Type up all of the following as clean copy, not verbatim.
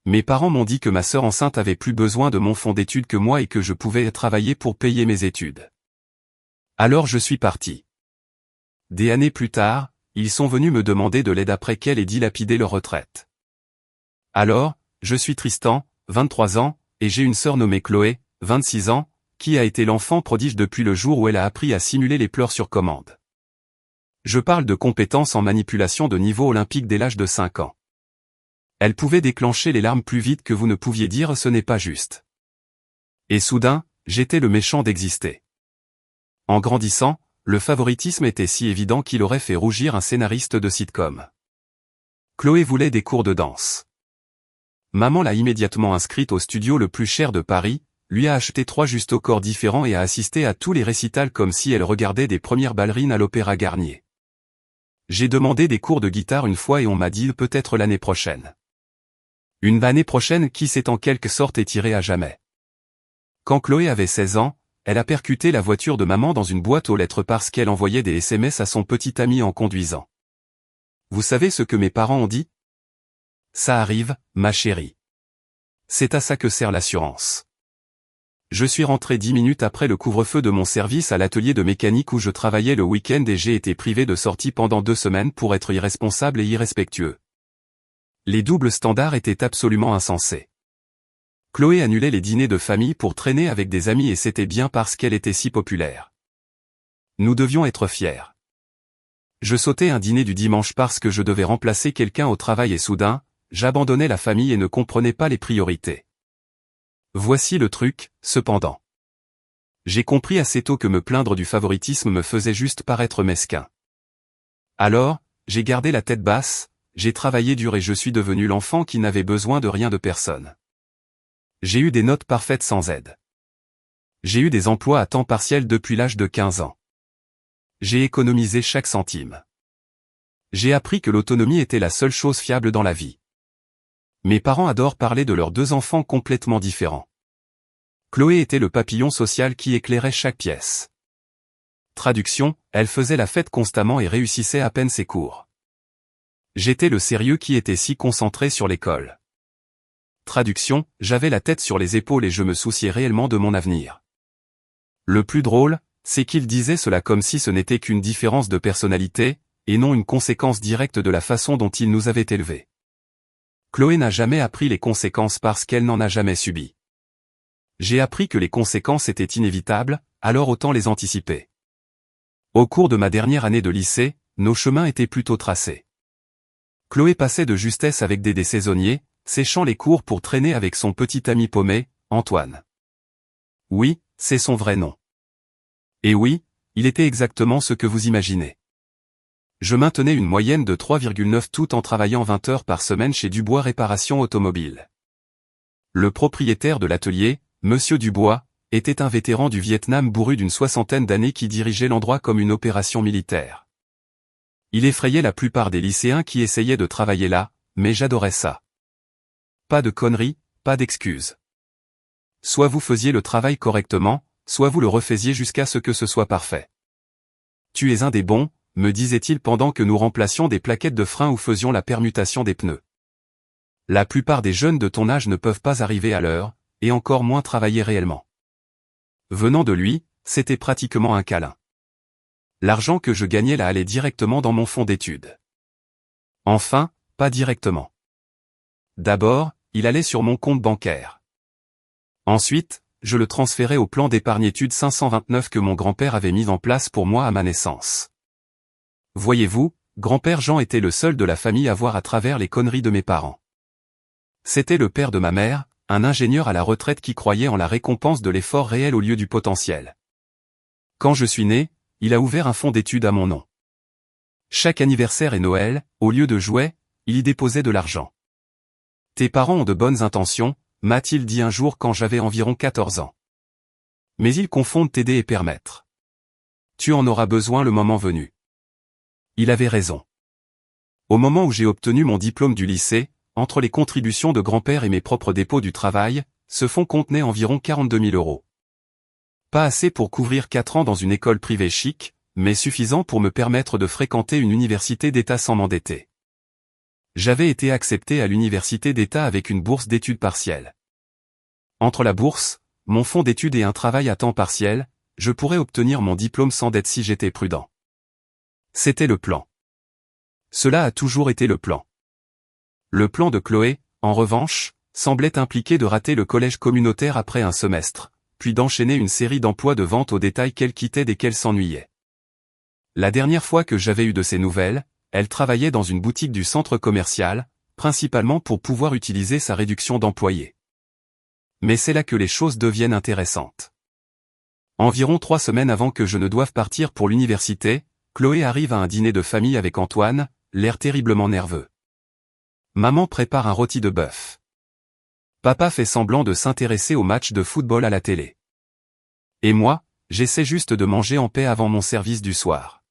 Mes parents m'ont dit que ma sœur enceinte avait plus besoin de mon fonds d'études que moi et que je pouvais travailler pour payer mes études. Alors je suis parti. Des années plus tard, ils sont venus me demander de l'aide après qu'elle ait dilapidé leur retraite. Alors, je suis Tristan, 23 ans, et j'ai une sœur nommée Chloé, 26 ans, qui a été l'enfant prodige depuis le jour où elle a appris à simuler les pleurs sur commande. Je parle de compétences en manipulation de niveau olympique dès l'âge de 5 ans. Elle pouvait déclencher les larmes plus vite que vous ne pouviez dire ce n'est pas juste. Et soudain, j'étais le méchant d'exister. En grandissant, le favoritisme était si évident qu'il aurait fait rougir un scénariste de sitcom. Chloé voulait des cours de danse. Maman l'a immédiatement inscrite au studio le plus cher de Paris, lui a acheté 3 justo-corps différents et a assisté à tous les récitals comme si elle regardait des premières ballerines à l'Opéra Garnier. J'ai demandé des cours de guitare une fois et on m'a dit peut-être l'année prochaine. Une année prochaine qui s'est en quelque sorte étirée à jamais. Quand Chloé avait 16 ans, elle a percuté la voiture de maman dans une boîte aux lettres parce qu'elle envoyait des SMS à son petit ami en conduisant. Vous savez ce que mes parents ont dit ? Ça arrive, ma chérie. C'est à ça que sert l'assurance. Je suis rentré 10 minutes après le couvre-feu de mon service à l'atelier de mécanique où je travaillais le week-end et j'ai été privé de sortie pendant 2 semaines pour être irresponsable et irrespectueux. Les doubles standards étaient absolument insensés. Chloé annulait les dîners de famille pour traîner avec des amis et c'était bien parce qu'elle était si populaire. Nous devions être fiers. Je sautais un dîner du dimanche parce que je devais remplacer quelqu'un au travail et soudain, j'abandonnais la famille et ne comprenais pas les priorités. Voici le truc, cependant. J'ai compris assez tôt que me plaindre du favoritisme me faisait juste paraître mesquin. Alors, j'ai gardé la tête basse, j'ai travaillé dur et je suis devenu l'enfant qui n'avait besoin de rien de personne. J'ai eu des notes parfaites sans aide. J'ai eu des emplois à temps partiel depuis l'âge de 15 ans. J'ai économisé chaque centime. J'ai appris que l'autonomie était la seule chose fiable dans la vie. Mes parents adorent parler de leurs 2 enfants complètement différents. Chloé était le papillon social qui éclairait chaque pièce. Traduction, elle faisait la fête constamment et réussissait à peine ses cours. J'étais le sérieux qui était si concentré sur l'école. Traduction, j'avais la tête sur les épaules et je me souciais réellement de mon avenir. Le plus drôle, c'est qu'il disait cela comme si ce n'était qu'une différence de personnalité, et non une conséquence directe de la façon dont il nous avait élevés. Chloé n'a jamais appris les conséquences parce qu'elle n'en a jamais subi. J'ai appris que les conséquences étaient inévitables, alors autant les anticiper. Au cours de ma dernière année de lycée, nos chemins étaient plutôt tracés. Chloé passait de justesse avec des saisonniers, séchant les cours pour traîner avec son petit ami paumé, Antoine. Oui, c'est son vrai nom. Et oui, il était exactement ce que vous imaginez. Je maintenais une moyenne de 3,9 tout en travaillant 20 heures par semaine chez Dubois Réparation Automobile. Le propriétaire de l'atelier, Monsieur Dubois, était un vétéran du Vietnam bourru d'une 60aine d'années qui dirigeait l'endroit comme une opération militaire. Il effrayait la plupart des lycéens qui essayaient de travailler là, mais j'adorais ça. Pas de conneries, pas d'excuses. Soit vous faisiez le travail correctement, soit vous le refaisiez jusqu'à ce que ce soit parfait. Tu es un des bons, me disait-il pendant que nous remplacions des plaquettes de frein ou faisions la permutation des pneus. La plupart des jeunes de ton âge ne peuvent pas arriver à l'heure, et encore moins travailler réellement. Venant de lui, c'était pratiquement un câlin. L'argent que je gagnais là allait directement dans mon fonds d'études. Enfin, pas directement. D'abord, il allait sur mon compte bancaire. Ensuite, je le transférais au plan d'épargne études 529 que mon grand-père avait mis en place pour moi à ma naissance. Voyez-vous, grand-père Jean était le seul de la famille à voir à travers les conneries de mes parents. C'était le père de ma mère, un ingénieur à la retraite qui croyait en la récompense de l'effort réel au lieu du potentiel. Quand je suis né, il a ouvert un fonds d'études à mon nom. Chaque anniversaire et Noël, au lieu de jouets, il y déposait de l'argent. Tes parents ont de bonnes intentions, m'a-t-il dit un jour quand j'avais environ 14 ans. Mais ils confondent t'aider et permettre. Tu en auras besoin le moment venu. Il avait raison. Au moment où j'ai obtenu mon diplôme du lycée, entre les contributions de grand-père et mes propres dépôts du travail, ce fonds contenait environ 42 000 €. Pas assez pour couvrir 4 ans dans une école privée chic, mais suffisant pour me permettre de fréquenter une université d'État sans m'endetter. J'avais été accepté à l'université d'État avec une bourse d'études partielle. Entre la bourse, mon fonds d'études et un travail à temps partiel, je pourrais obtenir mon diplôme sans dette si j'étais prudent. C'était le plan. Cela a toujours été le plan. Le plan de Chloé, en revanche, semblait impliquer de rater le collège communautaire après un semestre, puis d'enchaîner une série d'emplois de vente au détail qu'elle quittait dès qu'elle s'ennuyait. La dernière fois que j'avais eu de ses nouvelles, elle travaillait dans une boutique du centre commercial, principalement pour pouvoir utiliser sa réduction d'employés. Mais c'est là que les choses deviennent intéressantes. Environ 3 semaines avant que je ne doive partir pour l'université, Chloé arrive à un dîner de famille avec Antoine, l'air terriblement nerveux. Maman prépare un rôti de bœuf. Papa fait semblant de s'intéresser au match de football à la télé. Et moi, j'essaie juste de manger en paix avant mon service du soir.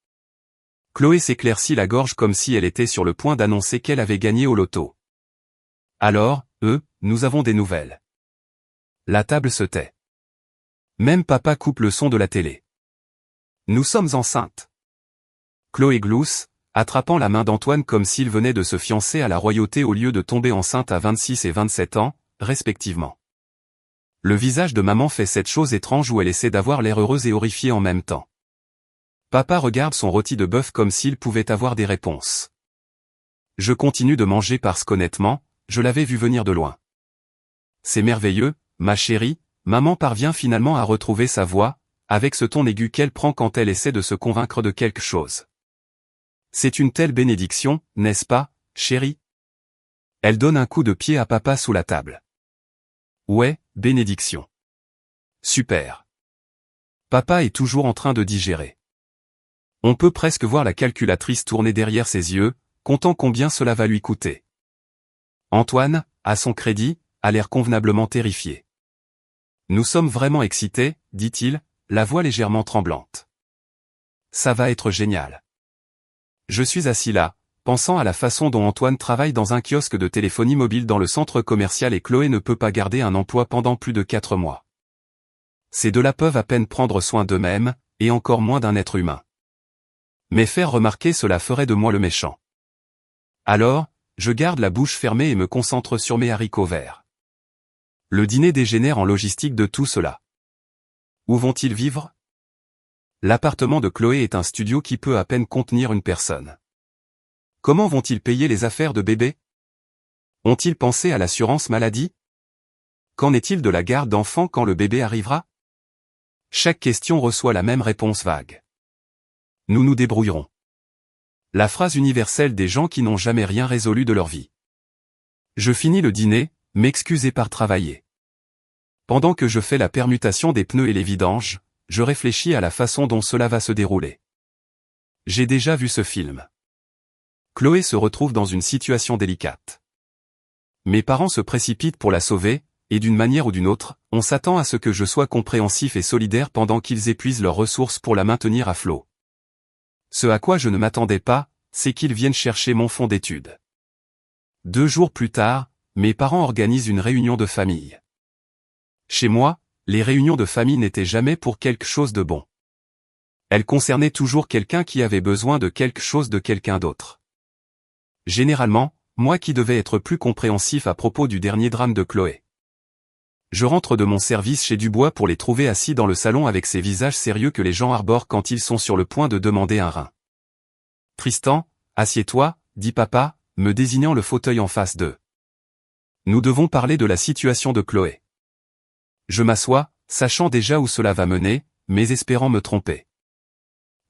Chloé s'éclaircit la gorge comme si elle était sur le point d'annoncer qu'elle avait gagné au loto. Alors, nous avons des nouvelles. La table se tait. Même papa coupe le son de la télé. Nous sommes enceintes. Chloé glousse, attrapant la main d'Antoine comme s'il venait de se fiancer à la royauté au lieu de tomber enceinte à 26 et 27 ans, respectivement. Le visage de maman fait cette chose étrange où elle essaie d'avoir l'air heureuse et horrifiée en même temps. Papa regarde son rôti de bœuf comme s'il pouvait avoir des réponses. Je continue de manger parce qu'honnêtement, je l'avais vu venir de loin. C'est merveilleux, ma chérie, maman parvient finalement à retrouver sa voix, avec ce ton aigu qu'elle prend quand elle essaie de se convaincre de quelque chose. C'est une telle bénédiction, n'est-ce pas, chérie? Elle donne un coup de pied à papa sous la table. Ouais, bénédiction. Super. Papa est toujours en train de digérer. On peut presque voir la calculatrice tourner derrière ses yeux, comptant combien cela va lui coûter. Antoine, à son crédit, a l'air convenablement terrifié. Nous sommes vraiment excités, dit-il, la voix légèrement tremblante. Ça va être génial. Je suis assis là, pensant à la façon dont Antoine travaille dans un kiosque de téléphonie mobile dans le centre commercial et Chloé ne peut pas garder un emploi pendant plus de 4 mois. Ces deux-là peuvent à peine prendre soin d'eux-mêmes, et encore moins d'un être humain. Mais faire remarquer cela ferait de moi le méchant. Alors, je garde la bouche fermée et me concentre sur mes haricots verts. Le dîner dégénère en logistique de tout cela. Où vont-ils vivre? L'appartement de Chloé est un studio qui peut à peine contenir une personne. Comment vont-ils payer les affaires de bébé? Ont-ils pensé à l'assurance maladie? Qu'en est-il de la garde d'enfants quand le bébé arrivera? Chaque question reçoit la même réponse vague. Nous nous débrouillerons. La phrase universelle des gens qui n'ont jamais rien résolu de leur vie. Je finis le dîner, m'excuse et pars travailler. Pendant que je fais la permutation des pneus et les vidanges, je réfléchis à la façon dont cela va se dérouler. J'ai déjà vu ce film. Chloé se retrouve dans une situation délicate. Mes parents se précipitent pour la sauver, et d'une manière ou d'une autre, on s'attend à ce que je sois compréhensif et solidaire pendant qu'ils épuisent leurs ressources pour la maintenir à flot. Ce à quoi je ne m'attendais pas, c'est qu'ils viennent chercher mon fonds d'études. 2 jours plus tard, mes parents organisent une réunion de famille. Chez moi, les réunions de famille n'étaient jamais pour quelque chose de bon. Elles concernaient toujours quelqu'un qui avait besoin de quelque chose de quelqu'un d'autre. Généralement, moi qui devais être plus compréhensif à propos du dernier drame de Chloé. Je rentre de mon service chez Dubois pour les trouver assis dans le salon avec ces visages sérieux que les gens arborent quand ils sont sur le point de demander un rein. Tristan, assieds-toi, dit papa, me désignant le fauteuil en face d'eux. Nous devons parler de la situation de Chloé. Je m'assois, sachant déjà où cela va mener, mais espérant me tromper.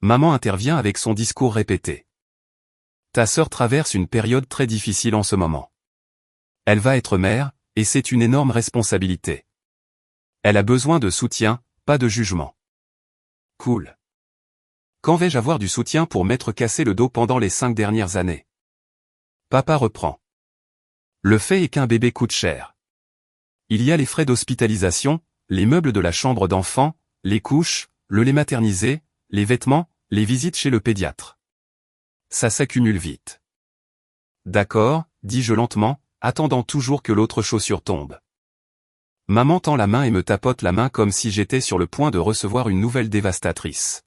Maman intervient avec son discours répété. Ta sœur traverse une période très difficile en ce moment. Elle va être mère, et c'est une énorme responsabilité. Elle a besoin de soutien, pas de jugement. Cool. Quand vais-je avoir du soutien pour m'être cassé le dos pendant les 5 dernières années? Papa reprend. Le fait est qu'un bébé coûte cher. Il y a les frais d'hospitalisation, les meubles de la chambre d'enfant, les couches, le lait maternisé, les vêtements, les visites chez le pédiatre. Ça s'accumule vite. D'accord, dis-je lentement, attendant toujours que l'autre chaussure tombe. Maman tend la main et me tapote la main comme si j'étais sur le point de recevoir une nouvelle dévastatrice.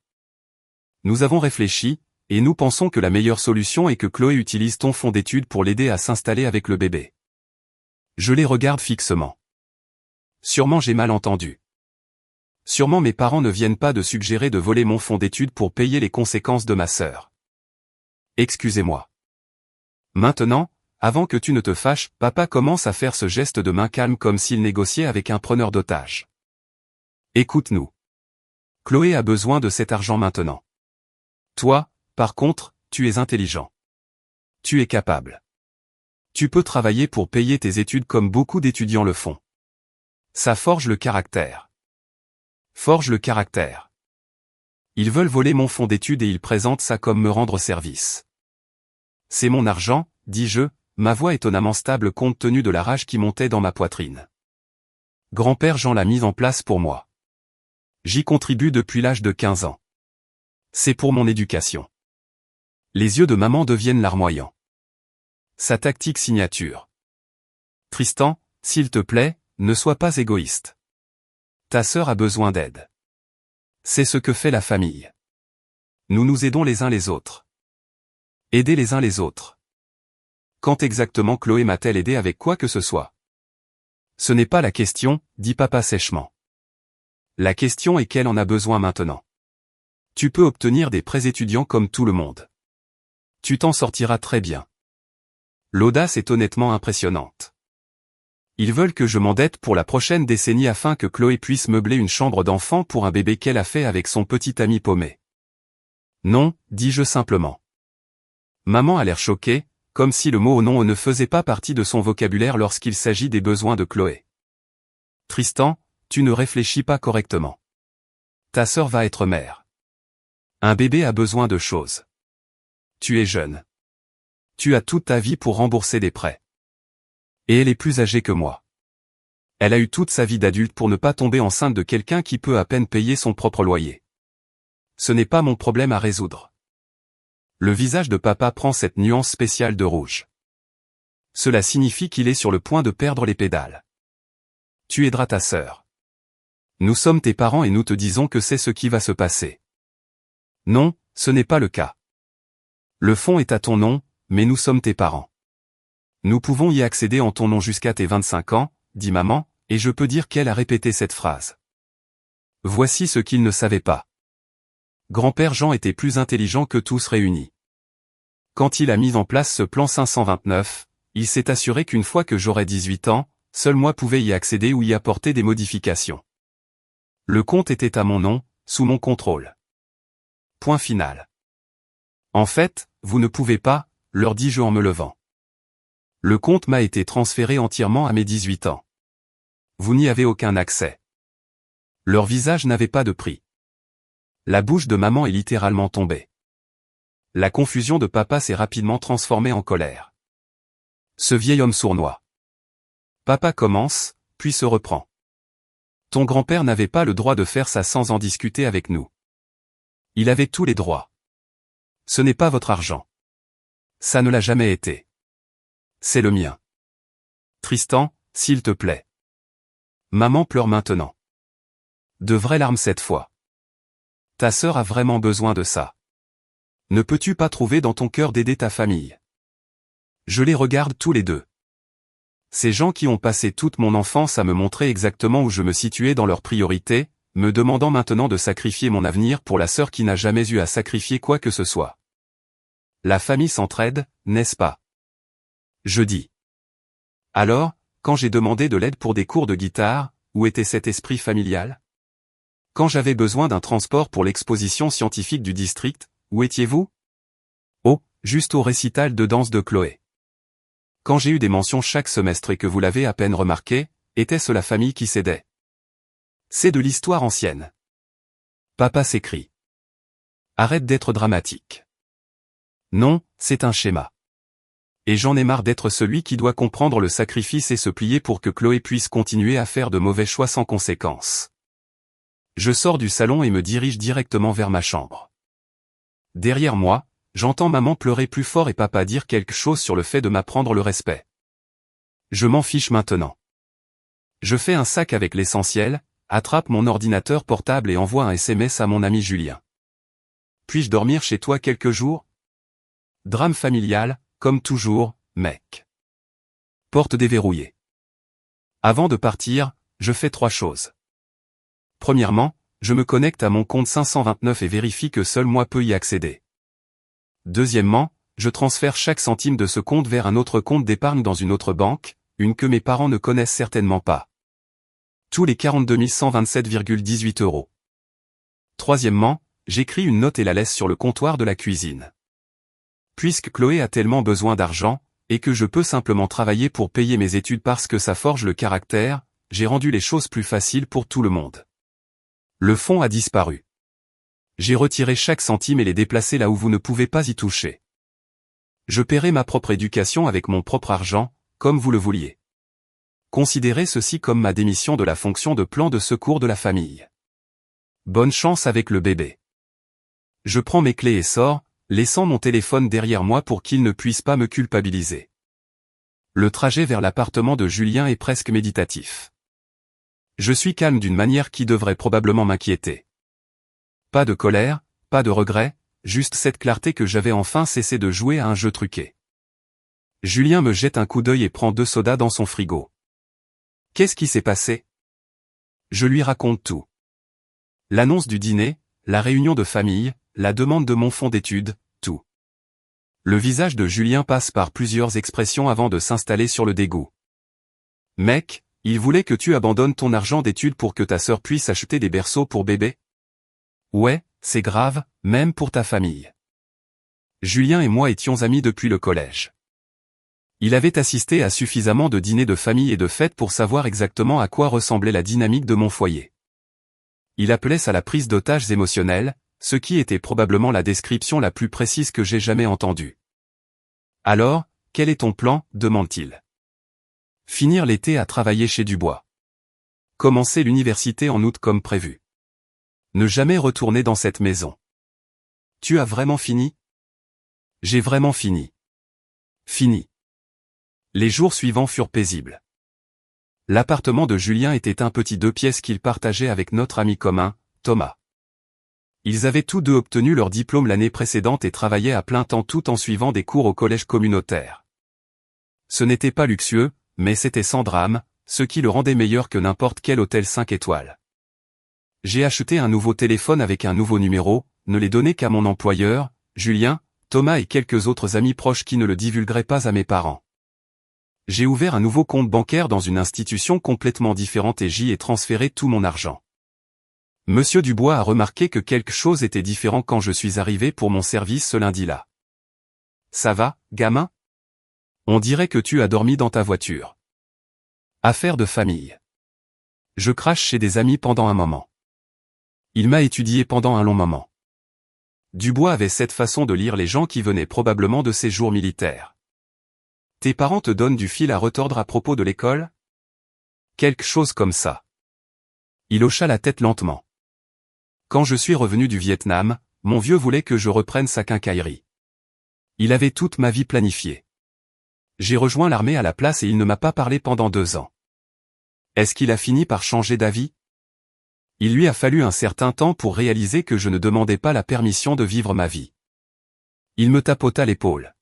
Nous avons réfléchi, et nous pensons que la meilleure solution est que Chloé utilise ton fonds d'études pour l'aider à s'installer avec le bébé. Je les regarde fixement. Sûrement j'ai mal entendu. Sûrement mes parents ne viennent pas de suggérer de voler mon fonds d'études pour payer les conséquences de ma sœur. Excusez-moi. Maintenant, avant que tu ne te fâches, papa commence à faire ce geste de main calme comme s'il négociait avec un preneur d'otages. Écoute-nous. Chloé a besoin de cet argent maintenant. Toi, par contre, tu es intelligent. Tu es capable. Tu peux travailler pour payer tes études comme beaucoup d'étudiants le font. Ça forge le caractère. Forge le caractère. Ils veulent voler mon fonds d'études et ils présentent ça comme me rendre service. C'est mon argent, dis-je, ma voix étonnamment stable compte tenu de la rage qui montait dans ma poitrine. Grand-père Jean l'a mise en place pour moi. J'y contribue depuis l'âge de 15 ans. C'est pour mon éducation. Les yeux de maman deviennent larmoyants. Sa tactique signature. Tristan, s'il te plaît, ne sois pas égoïste. Ta sœur a besoin d'aide. C'est ce que fait la famille. Nous nous aidons les uns les autres. Aider les uns les autres. Quand exactement Chloé m'a-t-elle aidé avec quoi que ce soit? Ce n'est pas la question, dit papa sèchement. La question est qu'elle en a besoin maintenant. Tu peux obtenir des prêts étudiants comme tout le monde. Tu t'en sortiras très bien. L'audace est honnêtement impressionnante. Ils veulent que je m'endette pour la prochaine décennie afin que Chloé puisse meubler une chambre d'enfant pour un bébé qu'elle a fait avec son petit ami paumé. Non, dis-je simplement. Maman a l'air choquée, comme si le mot non ne faisait pas partie de son vocabulaire lorsqu'il s'agit des besoins de Chloé. Tristan, tu ne réfléchis pas correctement. Ta sœur va être mère. Un bébé a besoin de choses. Tu es jeune. Tu as toute ta vie pour rembourser des prêts. Et elle est plus âgée que moi. Elle a eu toute sa vie d'adulte pour ne pas tomber enceinte de quelqu'un qui peut à peine payer son propre loyer. Ce n'est pas mon problème à résoudre. Le visage de papa prend cette nuance spéciale de rouge. Cela signifie qu'il est sur le point de perdre les pédales. Tu aideras ta sœur. Nous sommes tes parents et nous te disons que c'est ce qui va se passer. Non, ce n'est pas le cas. Le fonds est à ton nom, mais nous sommes tes parents. Nous pouvons y accéder en ton nom jusqu'à tes 25 ans, dit maman, et je peux dire qu'elle a répété cette phrase. Voici ce qu'il ne savait pas. Grand-père Jean était plus intelligent que tous réunis. Quand il a mis en place ce plan 529, il s'est assuré qu'une fois que j'aurais 18 ans, seul moi pouvais y accéder ou y apporter des modifications. Le compte était à mon nom, sous mon contrôle. Point final. En fait, vous ne pouvez pas, leur dis-je en me levant. Le compte m'a été transféré entièrement à mes 18 ans. Vous n'y avez aucun accès. Leur visage n'avait pas de prix. La bouche de maman est littéralement tombée. La confusion de papa s'est rapidement transformée en colère. Ce vieil homme sournois. Papa commence, puis se reprend. Ton grand-père n'avait pas le droit de faire ça sans en discuter avec nous. Il avait tous les droits. Ce n'est pas votre argent. Ça ne l'a jamais été. C'est le mien. Tristan, s'il te plaît. Maman pleure maintenant. De vraies larmes cette fois. Ta sœur a vraiment besoin de ça. Ne peux-tu pas trouver dans ton cœur d'aider ta famille? Je les regarde tous les deux. Ces gens qui ont passé toute mon enfance à me montrer exactement où je me situais dans leurs priorités, me demandant maintenant de sacrifier mon avenir pour la sœur qui n'a jamais eu à sacrifier quoi que ce soit. La famille s'entraide, n'est-ce pas? Je dis. Alors, quand j'ai demandé de l'aide pour des cours de guitare, où était cet esprit familial? Quand j'avais besoin d'un transport pour l'exposition scientifique du district, où étiez-vous? Oh, juste au récital de danse de Chloé. Quand j'ai eu des mentions chaque semestre et que vous l'avez à peine remarqué, était-ce la famille qui s'aidait? C'est de l'histoire ancienne. Papa s'écrie. Arrête d'être dramatique. Non, c'est un schéma. Et j'en ai marre d'être celui qui doit comprendre le sacrifice et se plier pour que Chloé puisse continuer à faire de mauvais choix sans conséquence. Je sors du salon et me dirige directement vers ma chambre. Derrière moi, j'entends maman pleurer plus fort et papa dire quelque chose sur le fait de m'apprendre le respect. Je m'en fiche maintenant. Je fais un sac avec l'essentiel, attrape mon ordinateur portable et envoie un SMS à mon ami Julien. puis-je dormir chez toi quelques jours? Drame familial, comme toujours, mec. Porte déverrouillée. Avant de partir, je fais 3 choses. Premièrement, je me connecte à mon compte 529 et vérifie que seul moi peux y accéder. Deuxièmement, je transfère chaque centime de ce compte vers un autre compte d'épargne dans une autre banque, une que mes parents ne connaissent certainement pas. Tous les 42 127,18 €. Troisièmement, j'écris une note et la laisse sur le comptoir de la cuisine. Puisque Chloé a tellement besoin d'argent, et que je peux simplement travailler pour payer mes études parce que ça forge le caractère, j'ai rendu les choses plus faciles pour tout le monde. Le fonds a disparu. J'ai retiré chaque centime et les déplacé là où vous ne pouvez pas y toucher. Je paierai ma propre éducation avec mon propre argent, comme vous le vouliez. Considérez ceci comme ma démission de la fonction de plan de secours de la famille. Bonne chance avec le bébé. Je prends mes clés et sors, laissant mon téléphone derrière moi pour qu'il ne puisse pas me culpabiliser. Le trajet vers l'appartement de Julien est presque méditatif. Je suis calme d'une manière qui devrait probablement m'inquiéter. Pas de colère, pas de regret, juste cette clarté que j'avais enfin cessé de jouer à un jeu truqué. Julien me jette un coup d'œil et prend 2 sodas dans son frigo. Qu'est-ce qui s'est passé? Je lui raconte tout. L'annonce du dîner, la réunion de famille, la demande de mon fonds d'études, tout. Le visage de Julien passe par plusieurs expressions avant de s'installer sur le dégoût. Mec, il voulait que tu abandonnes ton argent d'études pour que ta sœur puisse acheter des berceaux pour bébé? Ouais, c'est grave, même pour ta famille. Julien et moi étions amis depuis le collège. Il avait assisté à suffisamment de dîners de famille et de fêtes pour savoir exactement à quoi ressemblait la dynamique de mon foyer. Il appelait ça la prise d'otages émotionnelle, ce qui était probablement la description la plus précise que j'ai jamais entendue. Alors, quel est ton plan? Demande-t-il. Finir l'été à travailler chez Dubois. Commencer l'université en août comme prévu. Ne jamais retourner dans cette maison. Tu as vraiment fini? J'ai vraiment fini. Fini. Les jours suivants furent paisibles. L'appartement de Julien était un petit 2 pièces qu'il partageait avec notre ami commun, Thomas. Ils avaient tous deux obtenu leur diplôme l'année précédente et travaillaient à plein temps tout en suivant des cours au collège communautaire. Ce n'était pas luxueux, mais c'était sans drame, ce qui le rendait meilleur que n'importe quel hôtel 5 étoiles. J'ai acheté un nouveau téléphone avec un nouveau numéro, ne l'ai donné qu'à mon employeur, Julien, Thomas et quelques autres amis proches qui ne le divulgueraient pas à mes parents. J'ai ouvert un nouveau compte bancaire dans une institution complètement différente et j'y ai transféré tout mon argent. Monsieur Dubois a remarqué que quelque chose était différent quand je suis arrivé pour mon service ce lundi-là. Ça va, gamin? On dirait que tu as dormi dans ta voiture. Affaire de famille. Je crache chez des amis pendant un moment. Il m'a étudié pendant un long moment. Dubois avait cette façon de lire les gens qui venaient probablement de ses jours militaires. Tes parents te donnent du fil à retordre à propos de l'école? Quelque chose comme ça. Il hocha la tête lentement. Quand je suis revenu du Vietnam, mon vieux voulait que je reprenne sa quincaillerie. Il avait toute ma vie planifiée. J'ai rejoint l'armée à la place et il ne m'a pas parlé pendant 2 ans. Est-ce qu'il a fini par changer d'avis? Il lui a fallu un certain temps pour réaliser que je ne demandais pas la permission de vivre ma vie. Il me tapota l'épaule.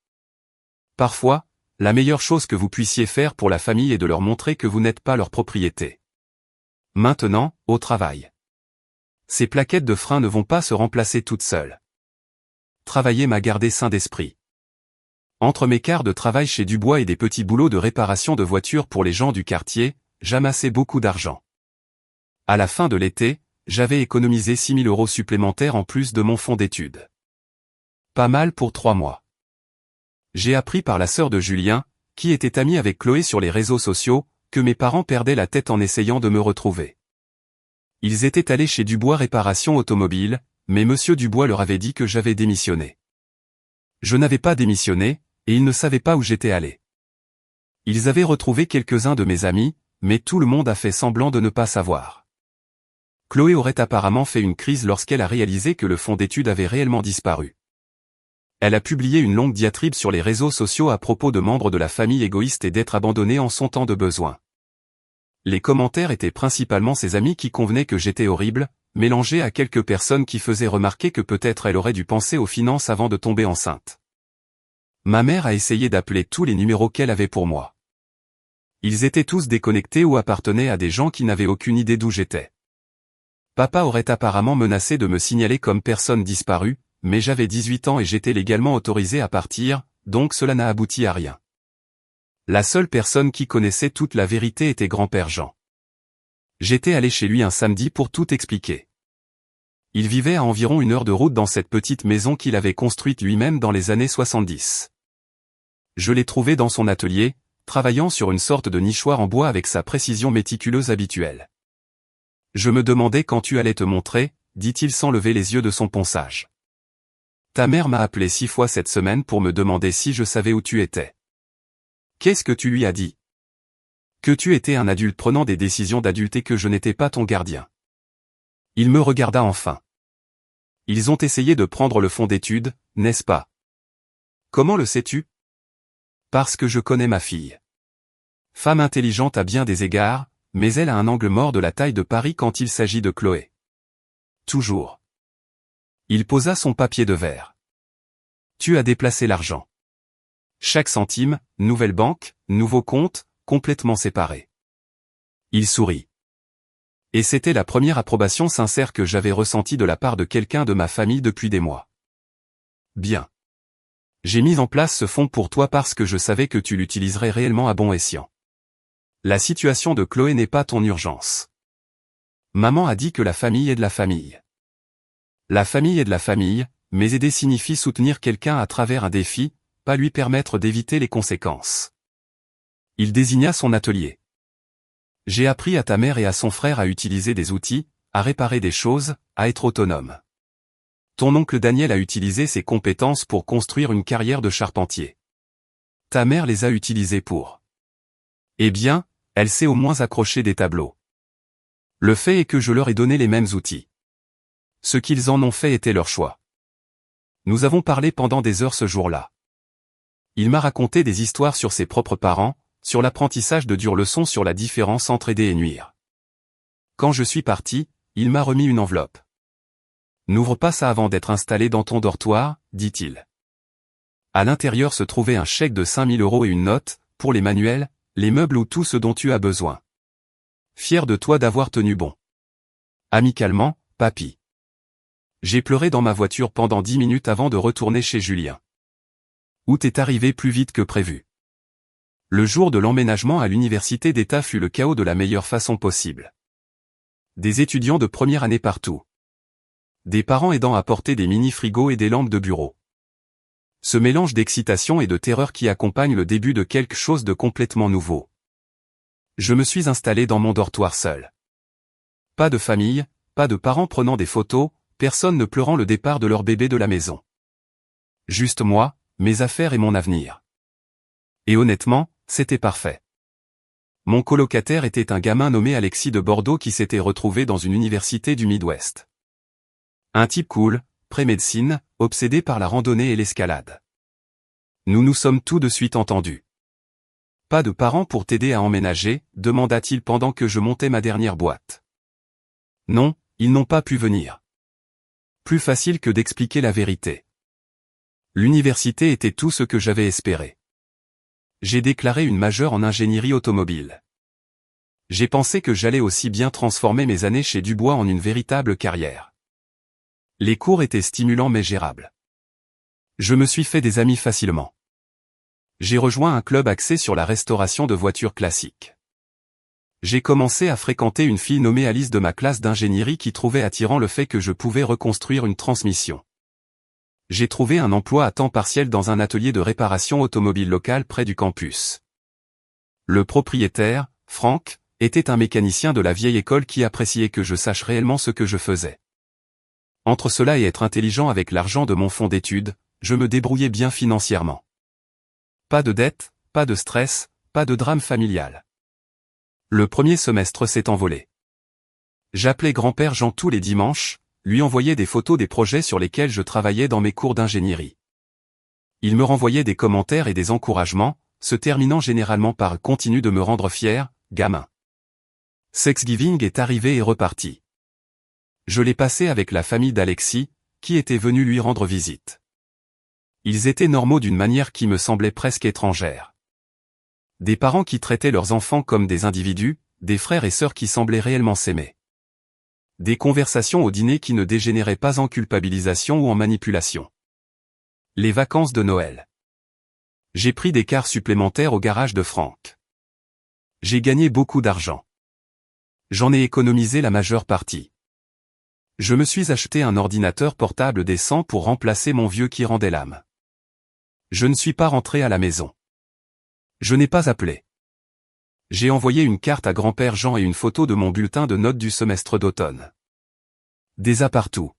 Parfois, la meilleure chose que vous puissiez faire pour la famille est de leur montrer que vous n'êtes pas leur propriété. Maintenant, au travail. Ces plaquettes de frein ne vont pas se remplacer toutes seules. Travailler m'a gardé sain d'esprit. Entre mes quarts de travail chez Dubois et des petits boulots de réparation de voitures pour les gens du quartier, j'amassais beaucoup d'argent. À la fin de l'été, j'avais économisé 6 000 € supplémentaires en plus de mon fonds d'études. Pas mal pour 3 mois. J'ai appris par la sœur de Julien, qui était amie avec Chloé sur les réseaux sociaux, que mes parents perdaient la tête en essayant de me retrouver. Ils étaient allés chez Dubois Réparation Automobile, mais monsieur Dubois leur avait dit que j'avais démissionné. Je n'avais pas démissionné, et ils ne savaient pas où j'étais allé. Ils avaient retrouvé quelques-uns de mes amis, mais tout le monde a fait semblant de ne pas savoir. Chloé aurait apparemment fait une crise lorsqu'elle a réalisé que le fonds d'études avait réellement disparu. Elle a publié une longue diatribe sur les réseaux sociaux à propos de membres de la famille égoïste et d'être abandonnés en son temps de besoin. Les commentaires étaient principalement ses amis qui convenaient que j'étais horrible, mélangé à quelques personnes qui faisaient remarquer que peut-être elle aurait dû penser aux finances avant de tomber enceinte. Ma mère a essayé d'appeler tous les numéros qu'elle avait pour moi. Ils étaient tous déconnectés ou appartenaient à des gens qui n'avaient aucune idée d'où j'étais. Papa aurait apparemment menacé de me signaler comme personne disparue, mais j'avais 18 ans et j'étais légalement autorisé à partir, donc cela n'a abouti à rien. La seule personne qui connaissait toute la vérité était grand-père Jean. J'étais allé chez lui un samedi pour tout expliquer. Il vivait à environ 1 heure de route dans cette petite maison qu'il avait construite lui-même dans les années 70. Je l'ai trouvé dans son atelier, travaillant sur une sorte de nichoir en bois avec sa précision méticuleuse habituelle. Je me demandais quand tu allais te montrer, dit-il sans lever les yeux de son ponçage. Ta mère m'a appelé 6 fois cette semaine pour me demander si je savais où tu étais. Qu'est-ce que tu lui as dit? Que tu étais un adulte prenant des décisions d'adulte et que je n'étais pas ton gardien. Il me regarda enfin. Ils ont essayé de prendre le fonds d'études, n'est-ce pas? Comment le sais-tu? Parce que je connais ma fille. Femme intelligente à bien des égards, mais elle a un angle mort de la taille de Paris quand il s'agit de Chloé. Toujours. Il posa son papier de verre. Tu as déplacé l'argent. Chaque centime, nouvelle banque, nouveau compte, complètement séparés. Il sourit. Et c'était la première approbation sincère que j'avais ressentie de la part de quelqu'un de ma famille depuis des mois. Bien. J'ai mis en place ce fonds pour toi parce que je savais que tu l'utiliserais réellement à bon escient. La situation de Chloé n'est pas ton urgence. Maman a dit que la famille est de la famille. La famille est de la famille, mais aider signifie soutenir quelqu'un à travers un défi, pas lui permettre d'éviter les conséquences. Il désigna son atelier. J'ai appris à ta mère et à son frère à utiliser des outils, à réparer des choses, à être autonome. Ton oncle Daniel a utilisé ses compétences pour construire une carrière de charpentier. Ta mère les a utilisées pour. Eh bien, elle sait au moins accrocher des tableaux. Le fait est que je leur ai donné les mêmes outils. Ce qu'ils en ont fait était leur choix. Nous avons parlé pendant des heures ce jour-là. Il m'a raconté des histoires sur ses propres parents, sur l'apprentissage de dures leçons sur la différence entre aider et nuire. Quand je suis parti, il m'a remis une enveloppe. N'ouvre pas ça avant d'être installé dans ton dortoir, dit-il. À l'intérieur se trouvait un chèque de 5 000 € et une note, pour les manuels, les meubles ou tout ce dont tu as besoin. Fier de toi d'avoir tenu bon. Amicalement, papy. J'ai pleuré dans ma voiture pendant 10 minutes avant de retourner chez Julien. Août est arrivé plus vite que prévu. Le jour de l'emménagement à l'université d'État fut le chaos de la meilleure façon possible. Des étudiants de première année partout. Des parents aidant à porter des mini-frigos et des lampes de bureau. Ce mélange d'excitation et de terreur qui accompagne le début de quelque chose de complètement nouveau. Je me suis installé dans mon dortoir seul. Pas de famille, pas de parents prenant des photos, personne ne pleurant le départ de leur bébé de la maison. Juste moi, mes affaires et mon avenir. Et honnêtement, c'était parfait. Mon colocataire était un gamin nommé Alexis de Bordeaux qui s'était retrouvé dans une université du Midwest. Un type cool, pré-médecine, obsédé par la randonnée et l'escalade. Nous nous sommes tout de suite entendus. Pas de parents pour t'aider à emménager, demanda-t-il pendant que je montais ma dernière boîte. Non, ils n'ont pas pu venir. Plus facile que d'expliquer la vérité. L'université était tout ce que j'avais espéré. J'ai déclaré une majeure en ingénierie automobile. J'ai pensé que j'allais aussi bien transformer mes années chez Dubois en une véritable carrière. Les cours étaient stimulants mais gérables. Je me suis fait des amis facilement. J'ai rejoint un club axé sur la restauration de voitures classiques. J'ai commencé à fréquenter une fille nommée Alice de ma classe d'ingénierie qui trouvait attirant le fait que je pouvais reconstruire une transmission. J'ai trouvé un emploi à temps partiel dans un atelier de réparation automobile local près du campus. Le propriétaire, Franck, était un mécanicien de la vieille école qui appréciait que je sache réellement ce que je faisais. Entre cela et être intelligent avec l'argent de mon fonds d'études, je me débrouillais bien financièrement. Pas de dette, pas de stress, pas de drame familial. Le premier semestre s'est envolé. J'appelais grand-père Jean tous les dimanches, lui envoyais des photos des projets sur lesquels je travaillais dans mes cours d'ingénierie. Il me renvoyait des commentaires et des encouragements, se terminant généralement par « continue de me rendre fier, gamin ». Thanksgiving est arrivé et reparti. Je l'ai passé avec la famille d'Alexis, qui était venue lui rendre visite. Ils étaient normaux d'une manière qui me semblait presque étrangère. Des parents qui traitaient leurs enfants comme des individus, des frères et sœurs qui semblaient réellement s'aimer. Des conversations au dîner qui ne dégénéraient pas en culpabilisation ou en manipulation. Les vacances de Noël. J'ai pris des cars supplémentaires au garage de Franck. J'ai gagné beaucoup d'argent. J'en ai économisé la majeure partie. Je me suis acheté un ordinateur portable décent pour remplacer mon vieux qui rendait l'âme. Je ne suis pas rentré à la maison. Je n'ai pas appelé. J'ai envoyé une carte à grand-père Jean et une photo de mon bulletin de notes du semestre d'automne. Des A partout.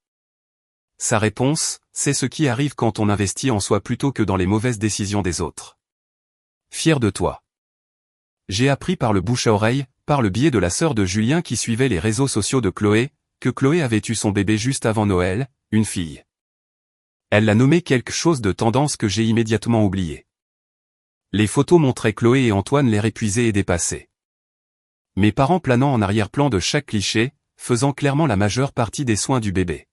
Sa réponse, c'est ce qui arrive quand on investit en soi plutôt que dans les mauvaises décisions des autres. Fier de toi. J'ai appris par le bouche à oreille, par le biais de la sœur de Julien qui suivait les réseaux sociaux de Chloé, que Chloé avait eu son bébé juste avant Noël, une fille. Elle l'a nommé quelque chose de tendance que j'ai immédiatement oublié. Les photos montraient Chloé et Antoine l'air épuisés et dépassés. Mes parents planant en arrière-plan de chaque cliché, faisant clairement la majeure partie des soins du bébé.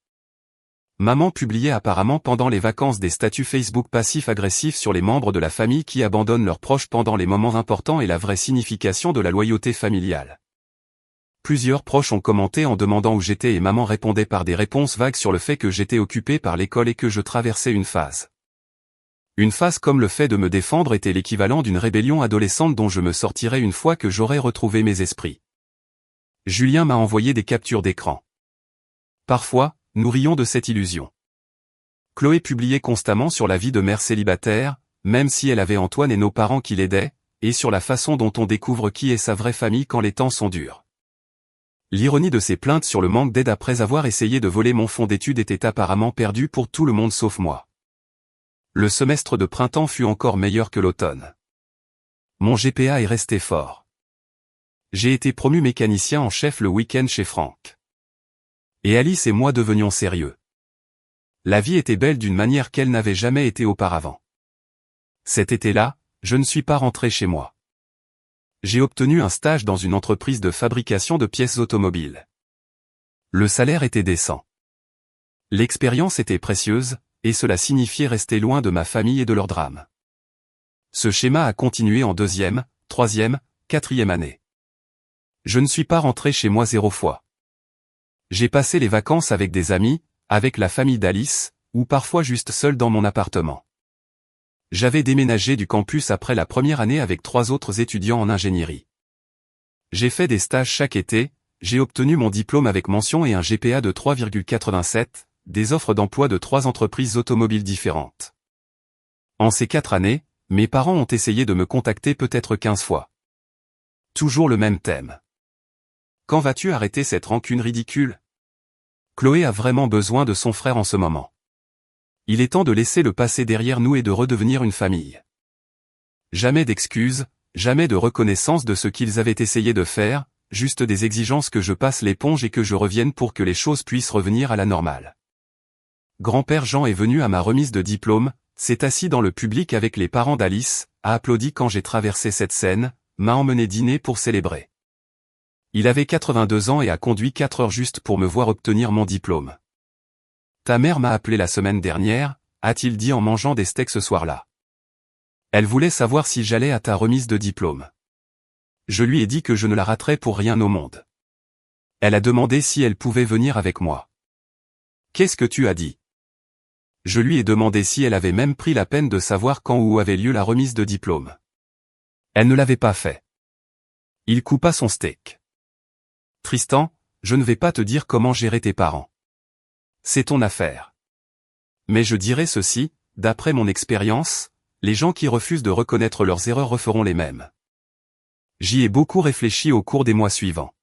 Maman publiait apparemment pendant les vacances des statuts Facebook passifs-agressifs sur les membres de la famille qui abandonnent leurs proches pendant les moments importants et la vraie signification de la loyauté familiale. Plusieurs proches ont commenté en demandant où j'étais et maman répondait par des réponses vagues sur le fait que j'étais occupé par l'école et que je traversais une phase. Une phase comme le fait de me défendre était l'équivalent d'une rébellion adolescente dont je me sortirais une fois que j'aurais retrouvé mes esprits. Julien m'a envoyé des captures d'écran. Parfois, nous rions de cette illusion. Chloé publiait constamment sur la vie de mère célibataire, même si elle avait Antoine et nos parents qui l'aidaient, et sur la façon dont on découvre qui est sa vraie famille quand les temps sont durs. L'ironie de ses plaintes sur le manque d'aide après avoir essayé de voler mon fonds d'études était apparemment perdue pour tout le monde sauf moi. Le semestre de printemps fut encore meilleur que l'automne. Mon GPA est resté fort. J'ai été promu mécanicien en chef le week-end chez Franck. Et Alice et moi devenions sérieux. La vie était belle d'une manière qu'elle n'avait jamais été auparavant. Cet été-là, je ne suis pas rentré chez moi. J'ai obtenu un stage dans une entreprise de fabrication de pièces automobiles. Le salaire était décent. L'expérience était précieuse, et cela signifiait rester loin de ma famille et de leurs drames. Ce schéma a continué en deuxième, troisième, quatrième année. Je ne suis pas rentré chez moi 0 fois. J'ai passé les vacances avec des amis, avec la famille d'Alice, ou parfois juste seul dans mon appartement. J'avais déménagé du campus après la première année avec 3 autres étudiants en ingénierie. J'ai fait des stages chaque été, j'ai obtenu mon diplôme avec mention et un GPA de 3,87, des offres d'emploi de 3 entreprises automobiles différentes. En ces 4 années, mes parents ont essayé de me contacter peut-être 15 fois. Toujours le même thème. Quand vas-tu arrêter cette rancune ridicule? Chloé a vraiment besoin de son frère en ce moment. Il est temps de laisser le passé derrière nous et de redevenir une famille. Jamais d'excuses, jamais de reconnaissance de ce qu'ils avaient essayé de faire, juste des exigences que je passe l'éponge et que je revienne pour que les choses puissent revenir à la normale. Grand-père Jean est venu à ma remise de diplôme, s'est assis dans le public avec les parents d'Alice, a applaudi quand j'ai traversé cette scène, m'a emmené dîner pour célébrer. Il avait 82 ans et a conduit 4 heures juste pour me voir obtenir mon diplôme. Ta mère m'a appelé la semaine dernière, a-t-il dit en mangeant des steaks ce soir-là. Elle voulait savoir si j'allais à ta remise de diplôme. Je lui ai dit que je ne la raterais pour rien au monde. Elle a demandé si elle pouvait venir avec moi. Qu'est-ce que tu as dit? Je lui ai demandé si elle avait même pris la peine de savoir quand ou où avait lieu la remise de diplôme. Elle ne l'avait pas fait. Il coupa son steak. Tristan, je ne vais pas te dire comment gérer tes parents. C'est ton affaire. Mais je dirais ceci, d'après mon expérience, les gens qui refusent de reconnaître leurs erreurs referont les mêmes. J'y ai beaucoup réfléchi au cours des mois suivants.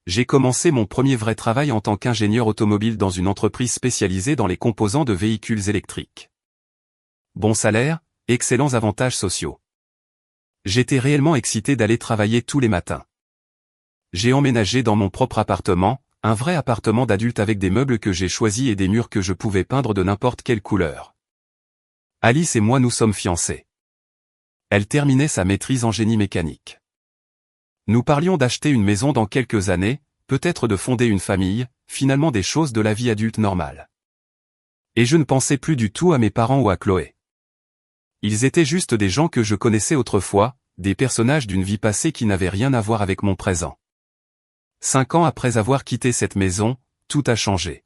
J'ai commencé mon premier vrai travail en tant qu'ingénieur automobile dans une entreprise spécialisée dans les composants de véhicules électriques. Bon salaire, excellents avantages sociaux. J'étais réellement excité d'aller travailler tous les matins. J'ai emménagé dans mon propre appartement, un vrai appartement d'adulte avec des meubles que j'ai choisis et des murs que je pouvais peindre de n'importe quelle couleur. Alice et moi nous sommes fiancés. Elle terminait sa maîtrise en génie mécanique. Nous parlions d'acheter une maison dans quelques années, peut-être de fonder une famille, finalement des choses de la vie adulte normale. Et je ne pensais plus du tout à mes parents ou à Chloé. Ils étaient juste des gens que je connaissais autrefois, des personnages d'une vie passée qui n'avaient rien à voir avec mon présent. 5 ans après avoir quitté cette maison, tout a changé.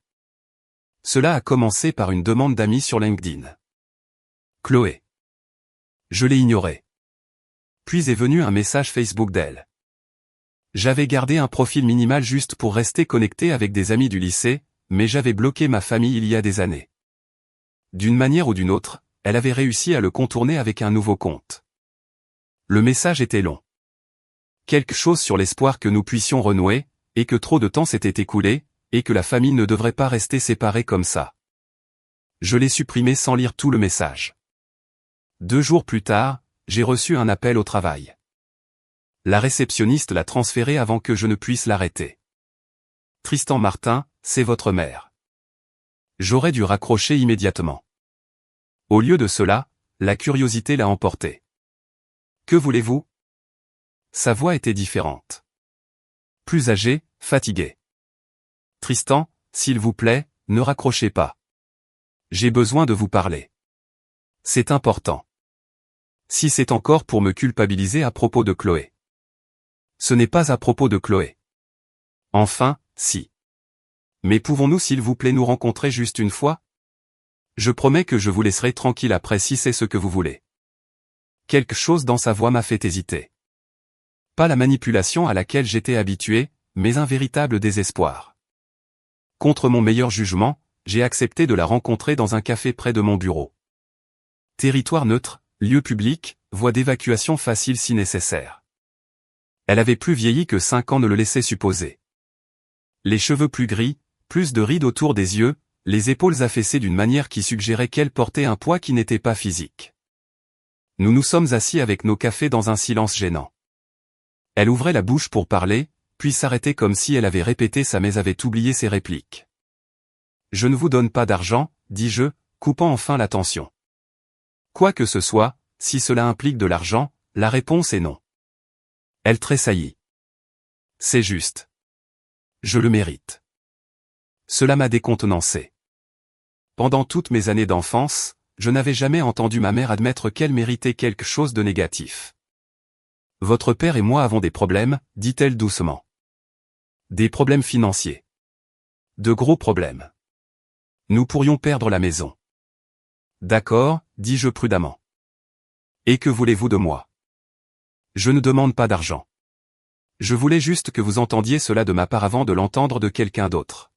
Cela a commencé par une demande d'amis sur LinkedIn. Chloé. Je l'ai ignorée. Puis est venu un message Facebook d'elle. J'avais gardé un profil minimal juste pour rester connecté avec des amis du lycée, mais j'avais bloqué ma famille il y a des années. D'une manière ou d'une autre, elle avait réussi à le contourner avec un nouveau compte. Le message était long. Quelque chose sur l'espoir que nous puissions renouer, et que trop de temps s'était écoulé, et que la famille ne devrait pas rester séparée comme ça. Je l'ai supprimé sans lire tout le message. 2 jours plus tard, j'ai reçu un appel au travail. La réceptionniste l'a transféré avant que je ne puisse l'arrêter. Tristan Martin, c'est votre mère. J'aurais dû raccrocher immédiatement. Au lieu de cela, la curiosité l'a emporté. Que voulez-vous? Sa voix était différente. Plus âgée, fatiguée. Tristan, s'il vous plaît, ne raccrochez pas. J'ai besoin de vous parler. C'est important. Si c'est encore pour me culpabiliser à propos de Chloé. Ce n'est pas à propos de Chloé. Enfin, si. Mais pouvons-nous s'il vous plaît nous rencontrer juste une fois? Je promets que je vous laisserai tranquille après si c'est ce que vous voulez. Quelque chose dans sa voix m'a fait hésiter. Pas la manipulation à laquelle j'étais habitué, mais un véritable désespoir. Contre mon meilleur jugement, j'ai accepté de la rencontrer dans un café près de mon bureau. Territoire neutre, lieu public, voie d'évacuation facile si nécessaire. Elle avait plus vieilli que 5 ans ne le laissait supposer. Les cheveux plus gris, plus de rides autour des yeux, les épaules affaissées d'une manière qui suggérait qu'elle portait un poids qui n'était pas physique. Nous nous sommes assis avec nos cafés dans un silence gênant. Elle ouvrait la bouche pour parler, puis s'arrêtait comme si elle avait répété ça mais avait oublié ses répliques. Je ne vous donne pas d'argent, dis-je, coupant enfin la tension. Quoi que ce soit, si cela implique de l'argent, la réponse est non. Elle tressaillit. C'est juste. Je le mérite. Cela m'a décontenancé. Pendant toutes mes années d'enfance, je n'avais jamais entendu ma mère admettre qu'elle méritait quelque chose de négatif. Votre père et moi avons des problèmes, dit-elle doucement. Des problèmes financiers. De gros problèmes. Nous pourrions perdre la maison. D'accord, dis-je prudemment. Et que voulez-vous de moi? Je ne demande pas d'argent. Je voulais juste que vous entendiez cela de ma part avant de l'entendre de quelqu'un d'autre.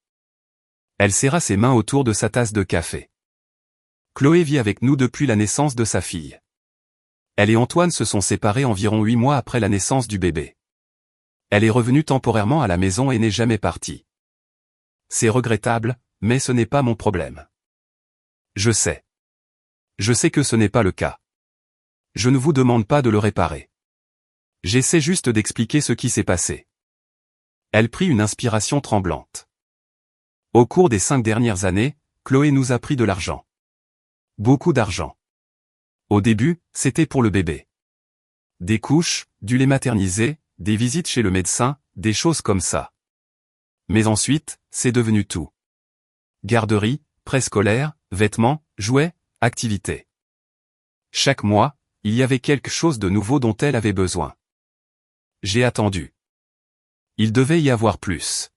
Elle serra ses mains autour de sa tasse de café. Chloé vit avec nous depuis la naissance de sa fille. Elle et Antoine se sont séparés environ 8 mois après la naissance du bébé. Elle est revenue temporairement à la maison et n'est jamais partie. C'est regrettable, mais ce n'est pas mon problème. Je sais. Je sais que ce n'est pas le cas. Je ne vous demande pas de le réparer. J'essaie juste d'expliquer ce qui s'est passé. Elle prit une inspiration tremblante. Au cours des 5 dernières années, Chloé nous a pris de l'argent. Beaucoup d'argent. Au début, c'était pour le bébé. Des couches, du lait maternisé, des visites chez le médecin, des choses comme ça. Mais ensuite, c'est devenu tout. Garderie, préscolaire, vêtements, jouets, activités. Chaque mois, il y avait quelque chose de nouveau dont elle avait besoin. J'ai attendu. Il devait y avoir plus.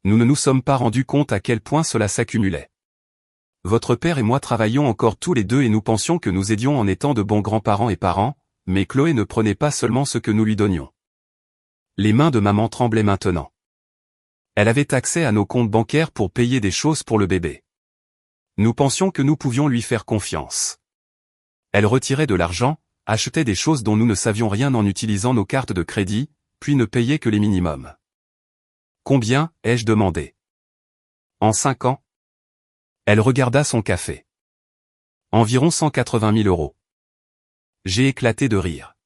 Nous ne nous sommes pas rendus compte à quel point cela s'accumulait. Votre père et moi travaillions encore tous les deux et nous pensions que nous aidions en étant de bons grands-parents et parents, mais Chloé ne prenait pas seulement ce que nous lui donnions. Les mains de maman tremblaient maintenant. Elle avait accès à nos comptes bancaires pour payer des choses pour le bébé. Nous pensions que nous pouvions lui faire confiance. Elle retirait de l'argent, achetait des choses dont nous ne savions rien en utilisant nos cartes de crédit, puis ne payait que les minimums. Combien, ai-je demandé? En 5 ans? Elle regarda son café. Environ 180 000 €. J'ai éclaté de rire.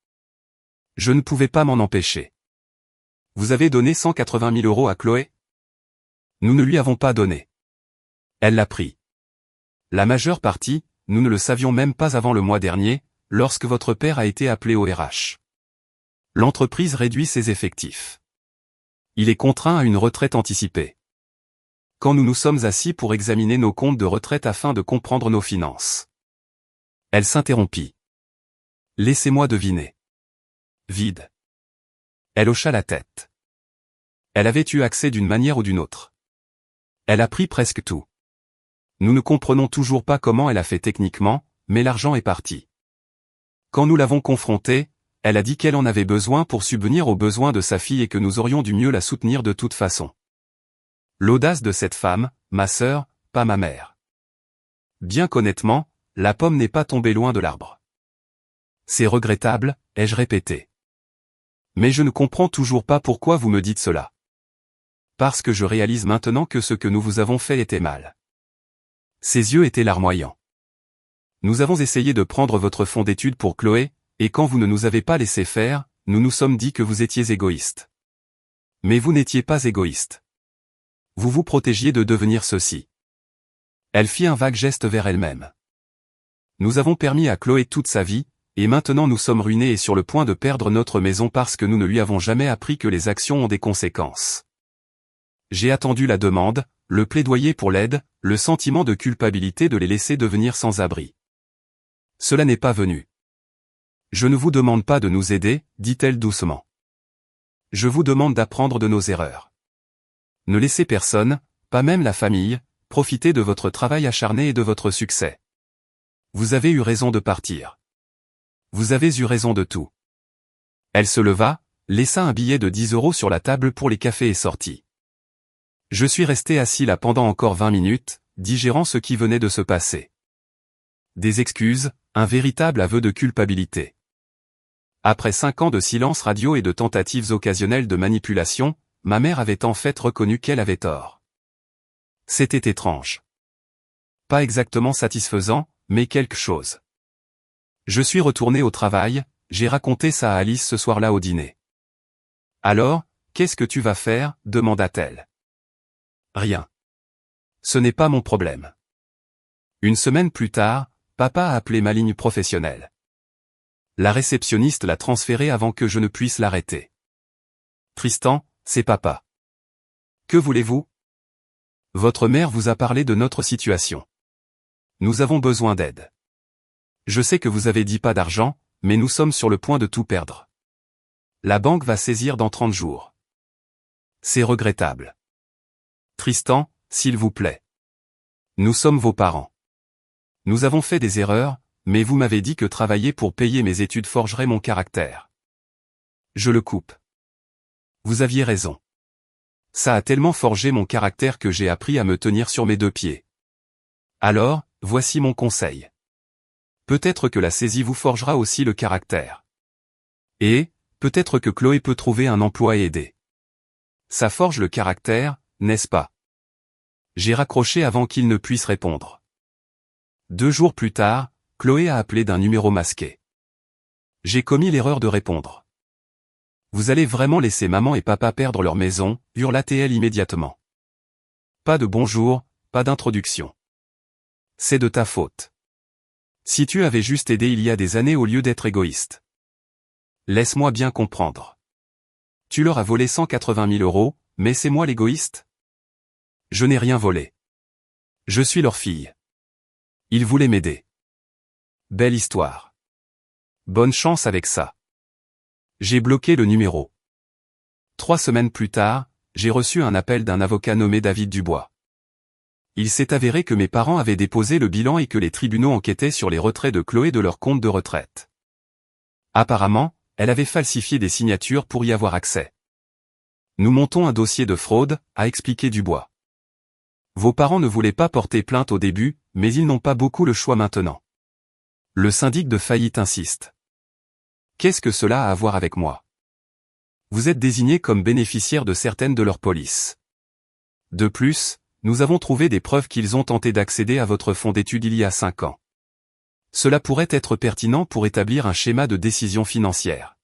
Je ne pouvais pas m'en empêcher. Vous avez donné 180 000 € à Chloé? Nous ne lui avons pas donné. Elle l'a pris. La majeure partie, nous ne le savions même pas avant le mois dernier, lorsque votre père a été appelé au RH. L'entreprise réduit ses effectifs. Il est contraint à une retraite anticipée. Quand nous nous sommes assis pour examiner nos comptes de retraite afin de comprendre nos finances. Elle s'interrompit. Laissez-moi deviner. Vide. Elle hocha la tête. Elle avait eu accès d'une manière ou d'une autre. Elle a pris presque tout. Nous ne comprenons toujours pas comment elle a fait techniquement, mais l'argent est parti. Quand nous l'avons confrontée, elle a dit qu'elle en avait besoin pour subvenir aux besoins de sa fille et que nous aurions dû mieux la soutenir de toute façon. L'audace de cette femme, ma sœur, pas ma mère. Bien qu'honnêtement, la pomme n'est pas tombée loin de l'arbre. C'est regrettable, ai-je répété. Mais je ne comprends toujours pas pourquoi vous me dites cela. Parce que je réalise maintenant que ce que nous vous avons fait était mal. Ses yeux étaient larmoyants. Nous avons essayé de prendre votre fonds d'études pour Chloé, et quand vous ne nous avez pas laissé faire, nous nous sommes dit que vous étiez égoïste. Mais vous n'étiez pas égoïste. Vous vous protégiez de devenir ceci. Elle fit un vague geste vers elle-même. Nous avons permis à Chloé toute sa vie, et maintenant nous sommes ruinés et sur le point de perdre notre maison parce que nous ne lui avons jamais appris que les actions ont des conséquences. J'ai attendu la demande, le plaidoyer pour l'aide, le sentiment de culpabilité de les laisser devenir sans abri. Cela n'est pas venu. Je ne vous demande pas de nous aider, dit-elle doucement. Je vous demande d'apprendre de nos erreurs. Ne laissez personne, pas même la famille, profiter de votre travail acharné et de votre succès. Vous avez eu raison de partir. Vous avez eu raison de tout. Elle se leva, laissa un billet de 10 € sur la table pour les cafés et sortit. Je suis resté assis là pendant encore 20 minutes, digérant ce qui venait de se passer. Des excuses, un véritable aveu de culpabilité. Après 5 ans de silence radio et de tentatives occasionnelles de manipulation, ma mère avait en fait reconnu qu'elle avait tort. C'était étrange. Pas exactement satisfaisant, mais quelque chose. Je suis retourné au travail, j'ai raconté ça à Alice ce soir-là au dîner. Alors, qu'est-ce que tu vas faire, demanda-t-elle. Rien. Ce n'est pas mon problème. Une semaine plus tard, papa a appelé ma ligne professionnelle. La réceptionniste l'a transférée avant que je ne puisse l'arrêter. Tristan, c'est papa. Que voulez-vous? Votre mère vous a parlé de notre situation. Nous avons besoin d'aide. Je sais que vous avez dit pas d'argent, mais nous sommes sur le point de tout perdre. La banque va saisir dans 30 jours. C'est regrettable. Tristan, s'il vous plaît. Nous sommes vos parents. Nous avons fait des erreurs, mais vous m'avez dit que travailler pour payer mes études forgerait mon caractère. Je le coupe. Vous aviez raison. Ça a tellement forgé mon caractère que j'ai appris à me tenir sur mes 2 pieds. Alors, voici mon conseil. Peut-être que la saisie vous forgera aussi le caractère. Et, peut-être que Chloé peut trouver un emploi et aider. Ça forge le caractère, n'est-ce pas? J'ai raccroché avant qu'il ne puisse répondre. 2 jours plus tard, Chloé a appelé d'un numéro masqué. J'ai commis l'erreur de répondre. Vous allez vraiment laisser maman et papa perdre leur maison, hurla-t-elle immédiatement. Pas de bonjour, pas d'introduction. C'est de ta faute. Si tu avais juste aidé il y a des années au lieu d'être égoïste. Laisse-moi bien comprendre. Tu leur as volé 180 000 €, mais c'est moi l'égoïste? Je n'ai rien volé. Je suis leur fille. Ils voulaient m'aider. Belle histoire. Bonne chance avec ça. J'ai bloqué le numéro. 3 semaines plus tard, j'ai reçu un appel d'un avocat nommé David Dubois. Il s'est avéré que mes parents avaient déposé le bilan et que les tribunaux enquêtaient sur les retraits de Chloé de leur compte de retraite. Apparemment, elle avait falsifié des signatures pour y avoir accès. Nous montons un dossier de fraude, a expliqué Dubois. Vos parents ne voulaient pas porter plainte au début, mais ils n'ont pas beaucoup le choix maintenant. Le syndic de faillite insiste. Qu'est-ce que cela a à voir avec moi? Vous êtes désigné comme bénéficiaire de certaines de leurs polices. De plus, nous avons trouvé des preuves qu'ils ont tenté d'accéder à votre fonds d'études il y a 5 ans. Cela pourrait être pertinent pour établir un schéma de décision financière.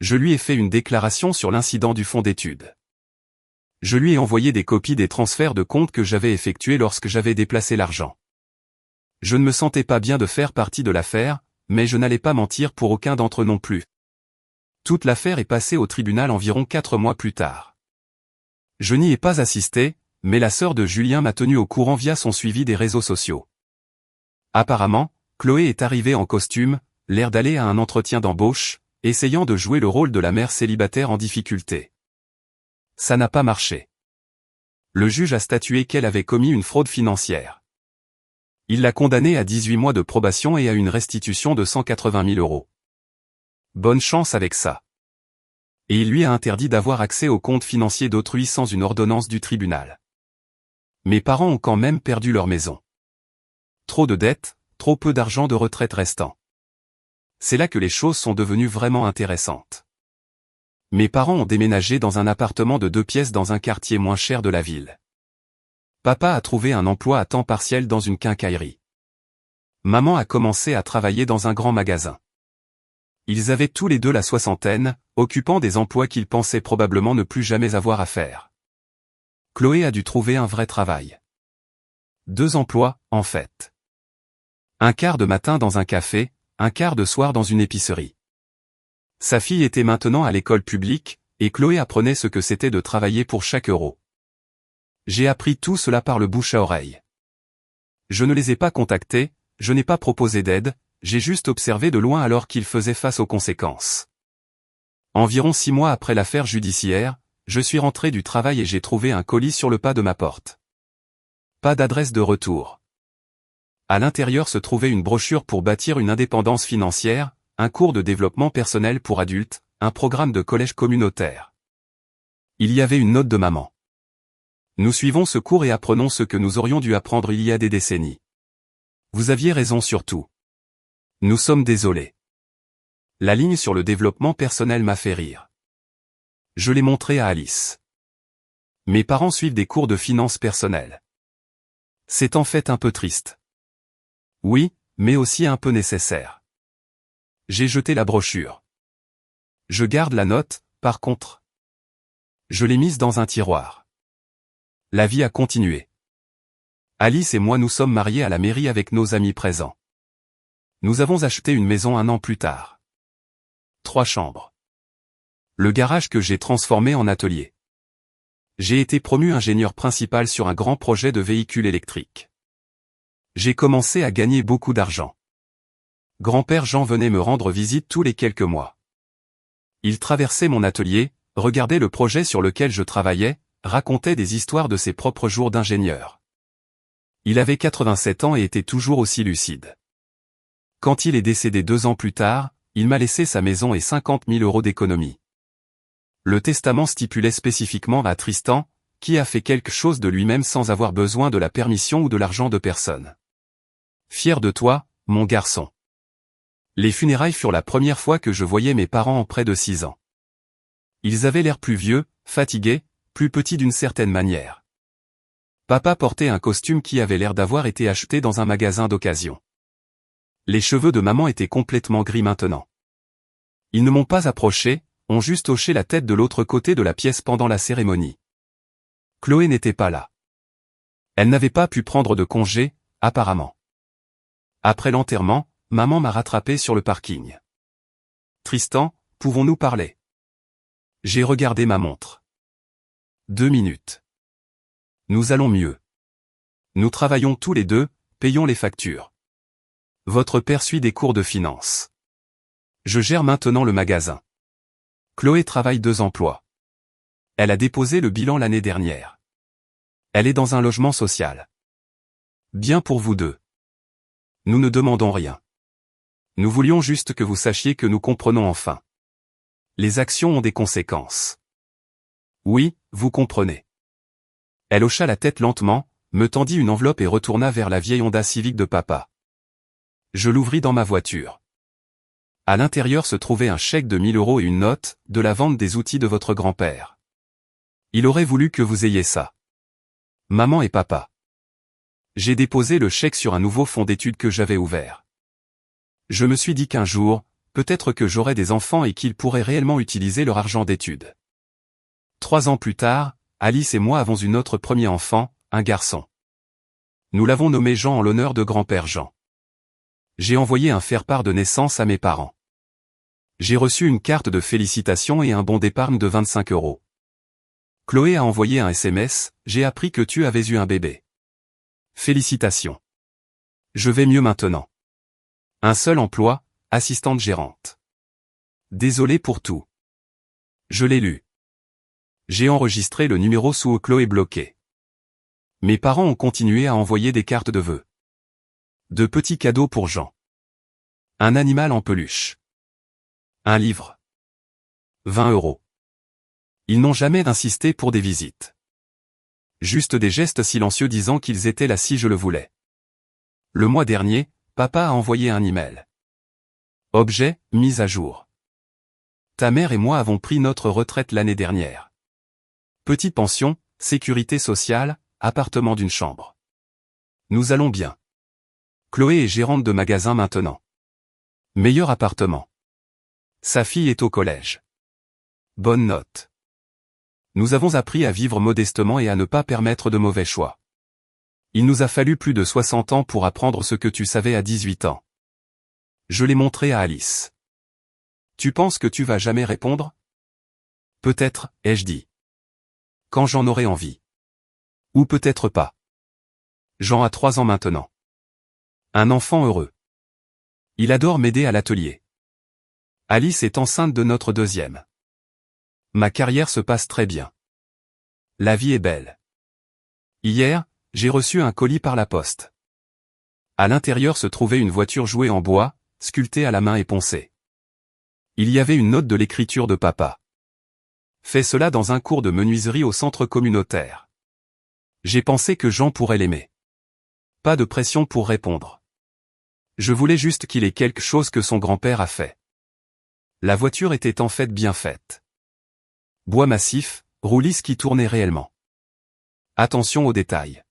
Je lui ai fait une déclaration sur l'incident du fonds d'études. Je lui ai envoyé des copies des transferts de compte que j'avais effectués lorsque j'avais déplacé l'argent. Je ne me sentais pas bien de faire partie de l'affaire, mais je n'allais pas mentir pour aucun d'entre eux non plus. Toute l'affaire est passée au tribunal environ 4 mois plus tard. Je n'y ai pas assisté, mais la sœur de Julien m'a tenu au courant via son suivi des réseaux sociaux. Apparemment, Chloé est arrivée en costume, l'air d'aller à un entretien d'embauche, essayant de jouer le rôle de la mère célibataire en difficulté. Ça n'a pas marché. Le juge a statué qu'elle avait commis une fraude financière. Il l'a condamnée à 18 mois de probation et à une restitution de 180 000 €. Bonne chance avec ça. Et il lui a interdit d'avoir accès aux comptes financiers d'autrui sans une ordonnance du tribunal. Mes parents ont quand même perdu leur maison. Trop de dettes, trop peu d'argent de retraite restant. C'est là que les choses sont devenues vraiment intéressantes. Mes parents ont déménagé dans un appartement de 2 pièces dans un quartier moins cher de la ville. Papa a trouvé un emploi à temps partiel dans une quincaillerie. Maman a commencé à travailler dans un grand magasin. Ils avaient tous les deux la soixantaine, occupant des emplois qu'ils pensaient probablement ne plus jamais avoir à faire. Chloé a dû trouver un vrai travail. 2 emplois, en fait. Un quart de matin dans un café, un quart de soir dans une épicerie. Sa fille était maintenant à l'école publique, et Chloé apprenait ce que c'était de travailler pour chaque euro. J'ai appris tout cela par le bouche à oreille. Je ne les ai pas contactés, je n'ai pas proposé d'aide, j'ai juste observé de loin alors qu'ils faisaient face aux conséquences. Environ 6 mois après l'affaire judiciaire, je suis rentré du travail et j'ai trouvé un colis sur le pas de ma porte. Pas d'adresse de retour. À l'intérieur se trouvait une brochure pour bâtir une indépendance financière, un cours de développement personnel pour adultes, un programme de collège communautaire. Il y avait une note de maman. Nous suivons ce cours et apprenons ce que nous aurions dû apprendre il y a des décennies. Vous aviez raison sur tout. Nous sommes désolés. La ligne sur le développement personnel m'a fait rire. Je l'ai montré à Alice. Mes parents suivent des cours de finances personnelles. C'est en fait un peu triste. Oui, mais aussi un peu nécessaire. J'ai jeté la brochure. Je garde la note, par contre. Je l'ai mise dans un tiroir. La vie a continué. Alice et moi nous sommes mariés à la mairie avec nos amis présents. Nous avons acheté une maison 1 an plus tard. 3 chambres. Le garage que j'ai transformé en atelier. J'ai été promu ingénieur principal sur un grand projet de véhicule électrique. J'ai commencé à gagner beaucoup d'argent. Grand-père Jean venait me rendre visite tous les quelques mois. Il traversait mon atelier, regardait le projet sur lequel je travaillais, racontait des histoires de ses propres jours d'ingénieur. Il avait 87 ans et était toujours aussi lucide. Quand il est décédé 2 ans plus tard, il m'a laissé sa maison et 50 000 € d'économie. Le testament stipulait spécifiquement à Tristan, qui a fait quelque chose de lui-même sans avoir besoin de la permission ou de l'argent de personne. Fier de toi, mon garçon. Les funérailles furent la première fois que je voyais mes parents en près de 6 ans. Ils avaient l'air plus vieux, fatigués, plus petits d'une certaine manière. Papa portait un costume qui avait l'air d'avoir été acheté dans un magasin d'occasion. Les cheveux de maman étaient complètement gris maintenant. Ils ne m'ont pas approché, ont juste hoché la tête de l'autre côté de la pièce pendant la cérémonie. Chloé n'était pas là. Elle n'avait pas pu prendre de congé, apparemment. Après l'enterrement, maman m'a rattrapé sur le parking. Tristan, pouvons-nous parler? J'ai regardé ma montre. 2 minutes. Nous allons mieux. Nous travaillons tous les deux, payons les factures. Votre père suit des cours de finance. Je gère maintenant le magasin. Chloé travaille 2 emplois. Elle a déposé le bilan l'année dernière. Elle est dans un logement social. Bien pour vous deux. Nous ne demandons rien. Nous voulions juste que vous sachiez que nous comprenons enfin. Les actions ont des conséquences. Oui, vous comprenez. Elle hocha la tête lentement, me tendit une enveloppe et retourna vers la vieille Honda Civic de papa. Je l'ouvris dans ma voiture. À l'intérieur se trouvait un chèque de 1 000 € et une note, de la vente des outils de votre grand-père. Il aurait voulu que vous ayez ça. Maman et papa. J'ai déposé le chèque sur un nouveau fonds d'études que j'avais ouvert. Je me suis dit qu'un jour, peut-être que j'aurais des enfants et qu'ils pourraient réellement utiliser leur argent d'études. 3 ans plus tard, Alice et moi avons eu notre premier enfant, un garçon. Nous l'avons nommé Jean en l'honneur de grand-père Jean. J'ai envoyé un faire-part de naissance à mes parents. J'ai reçu une carte de félicitations et un bon d'épargne de 25 €. Chloé a envoyé un SMS, j'ai appris que tu avais eu un bébé. Félicitations. Je vais mieux maintenant. Un seul emploi, assistante gérante. Désolé pour tout. Je l'ai lu. J'ai enregistré le numéro sous Chloé bloqué. Mes parents ont continué à envoyer des cartes de vœux. De petits cadeaux pour Jean. Un animal en peluche. Un livre. 20 €. Ils n'ont jamais insisté pour des visites. Juste des gestes silencieux disant qu'ils étaient là si je le voulais. Le mois dernier, papa a envoyé un email. Objet, mise à jour. Ta mère et moi avons pris notre retraite l'année dernière. Petite pension, sécurité sociale, appartement d'une chambre. Nous allons bien. Chloé est gérante de magasin maintenant. Meilleur appartement. Sa fille est au collège. Bonne note. Nous avons appris à vivre modestement et à ne pas permettre de mauvais choix. Il nous a fallu plus de 60 ans pour apprendre ce que tu savais à 18 ans. Je l'ai montré à Alice. Tu penses que tu vas jamais répondre? Peut-être, ai-je dit. Quand j'en aurai envie. Ou peut-être pas. Jean a 3 ans maintenant. Un enfant heureux. Il adore m'aider à l'atelier. Alice est enceinte de notre deuxième. Ma carrière se passe très bien. La vie est belle. Hier, j'ai reçu un colis par la poste. À l'intérieur se trouvait une voiture jouée en bois, sculptée à la main et poncée. Il y avait une note de l'écriture de papa. Fais cela dans un cours de menuiserie au centre communautaire. J'ai pensé que Jean pourrait l'aimer. Pas de pression pour répondre. Je voulais juste qu'il ait quelque chose que son grand-père a fait. La voiture était en fait bien faite. Bois massif, roulis qui tournait réellement. Attention aux détails.